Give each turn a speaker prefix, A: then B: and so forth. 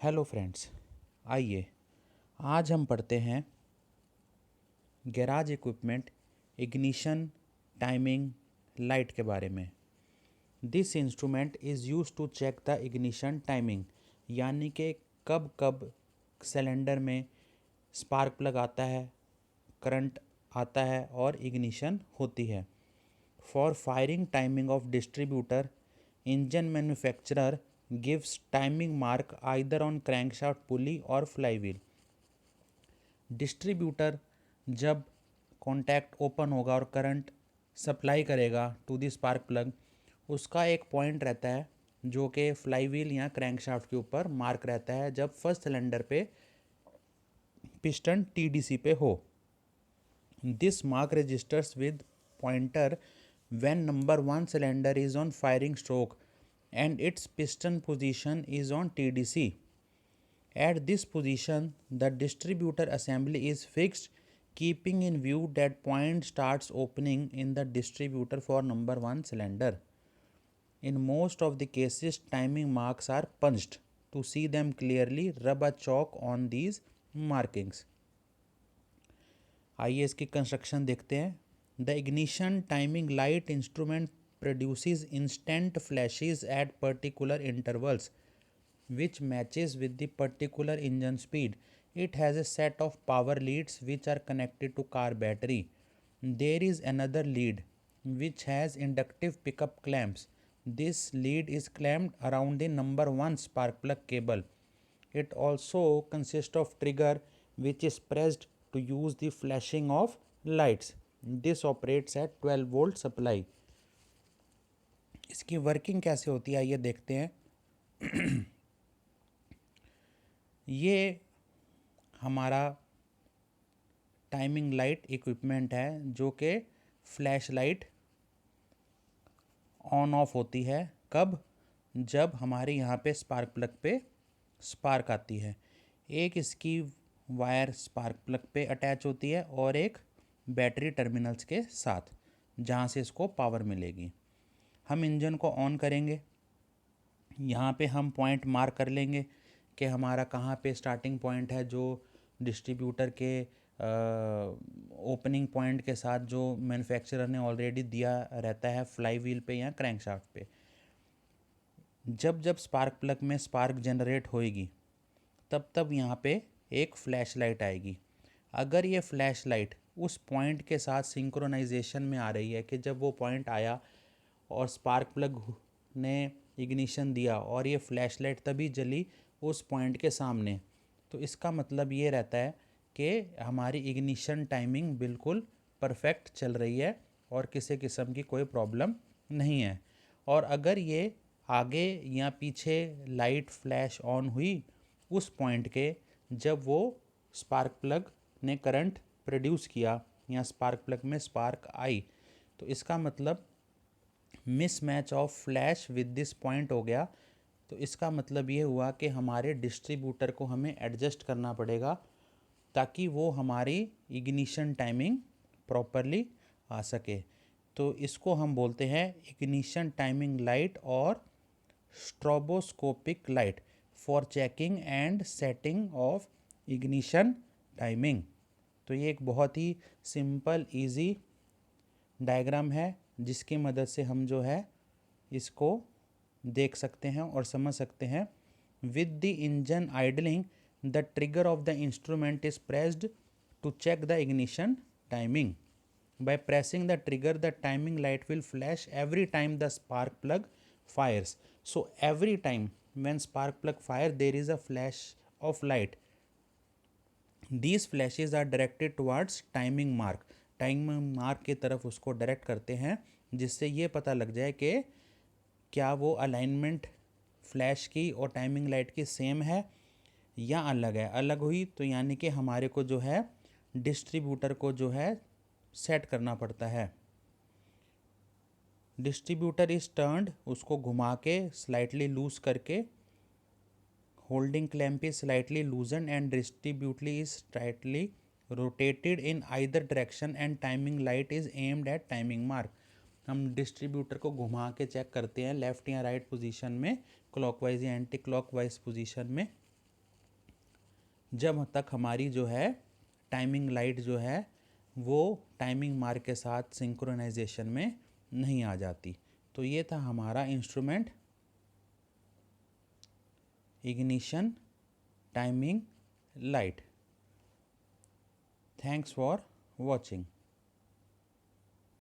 A: Hello friends, आइए आज हम पढ़ते हैं garage equipment ignition timing light के बारे में। This instrument is use to check the ignition timing, यानी कि कब कब सिलेंडर में स्पार्क प्लग आता है, करंट आता है और इग्निशन होती है। For firing timing of distributor, engine manufacturer gives timing mark either on crankshaft pulley और flywheel। डिस्ट्रीब्यूटर जब कॉन्टैक्ट ओपन होगा और करंट सप्लाई करेगा टू द स्पार्क प्लग, उसका एक पॉइंट रहता है जो कि फ्लाईव्हील या क्रैंकशाफ्ट के ऊपर मार्क रहता है जब फर्स्ट सिलेंडर पे पिस्टन टीडीसी पे हो। This mark registers with pointer when number 1 cylinder is on firing stroke and its piston position is on TDC. At this position, the distributor assembly is fixed, keeping in view that point starts opening in the distributor for number 1 cylinder. In most of the cases, timing marks are punched. To see them clearly, rub a chalk on these markings. आइए इसकी construction देखते हैं। The ignition timing light instrument produces instant flashes at particular intervals which matches with the particular engine speed. It has a set of power leads which are connected to car battery. There is another lead which has inductive pickup clamps. This lead is clamped around the number 1 spark plug cable. It also consists of trigger which is pressed to use the flashing of lights. This operates at 12 volt supply. इसकी working कैसे होती है आइए देखते हैं। ये हमारा timing light equipment है जो कि फ्लैश लाइट ऑन ऑफ होती है कब, जब हमारे यहाँ पे स्पार्क प्लग पे स्पार्क आती है। एक इसकी वायर स्पार्क प्लग पे अटैच होती है और एक बैटरी टर्मिनल्स के साथ जहाँ से इसको पावर मिलेगी। हम इंजन को ऑन करेंगे, यहाँ पे हम पॉइंट मार्क कर लेंगे कि हमारा कहाँ पे स्टार्टिंग पॉइंट है जो डिस्ट्रीब्यूटर के ओपनिंग पॉइंट के साथ जो मैन्युफैक्चरर ने ऑलरेडी दिया रहता है फ्लाई व्हील पे या क्रैंकशाफ्ट पे। जब जब स्पार्क प्लग में स्पार्क जनरेट होएगी तब तब यहाँ पे एक फ्लैश लाइट आएगी। अगर ये फ्लैश लाइट उस पॉइंट के साथ सिंक्रोनाइजेशन में आ रही है कि जब वो पॉइंट आया और स्पार्क प्लग ने इग्निशन दिया और ये फ्लैश लाइट तभी जली उस पॉइंट के सामने, तो इसका मतलब ये रहता है कि हमारी इग्निशन टाइमिंग बिल्कुल परफेक्ट चल रही है और किसी किस्म की कोई प्रॉब्लम नहीं है। और अगर ये आगे या पीछे लाइट फ्लैश ऑन हुई उस पॉइंट के जब वो स्पार्क प्लग ने करंट प्रोड्यूस किया या स्पार्क प्लग में स्पार्क आई, तो इसका मतलब mismatch of flash with this point हो गया। तो इसका मतलब ये हुआ कि हमारे डिस्ट्रीब्यूटर को हमें एडजस्ट करना पड़ेगा ताकि वो हमारी इग्निशन टाइमिंग प्रॉपरली आ सके। तो इसको हम बोलते हैं इग्निशन टाइमिंग लाइट और stroboscopic light for checking and setting of ignition timing. तो ये एक बहुत ही सिंपल इजी डायग्राम है जिसकी मदद से हम जो है इसको देख सकते हैं और समझ सकते हैं। With the engine idling the trigger of the instrument is pressed to check the ignition timing. By pressing the trigger the timing light will flash every time the spark plug fires. So every time when spark plug fire there is a flash of light. These flashes are directed towards timing mark. Timing mark की तरफ उसको direct करते हैं जिससे ये पता लग जाए कि क्या वो अलाइनमेंट फ्लैश की और टाइमिंग लाइट की सेम है या अलग है। अलग हुई तो यानी कि हमारे को जो है डिस्ट्रीब्यूटर को जो है सेट करना पड़ता है। डिस्ट्रीब्यूटर इज टर्न्ड, उसको घुमा के स्लाइटली लूज करके, holding clamp is slightly loosen and distributor is slightly rotated in either direction and timing light is aimed at timing mark. हम डिस्ट्रीब्यूटर को घुमा के चेक करते हैं लेफ्ट या राइट पोजीशन में, क्लॉकवाइज या एंटी क्लॉकवाइज पोजीशन में। जब तक हमारी जो है टाइमिंग लाइट जो है वो टाइमिंग मार्क के साथ सिंक्रोनाइजेशन में नहीं आ जाती। तो ये था हमारा instrument ignition timing light. Thanks for watching.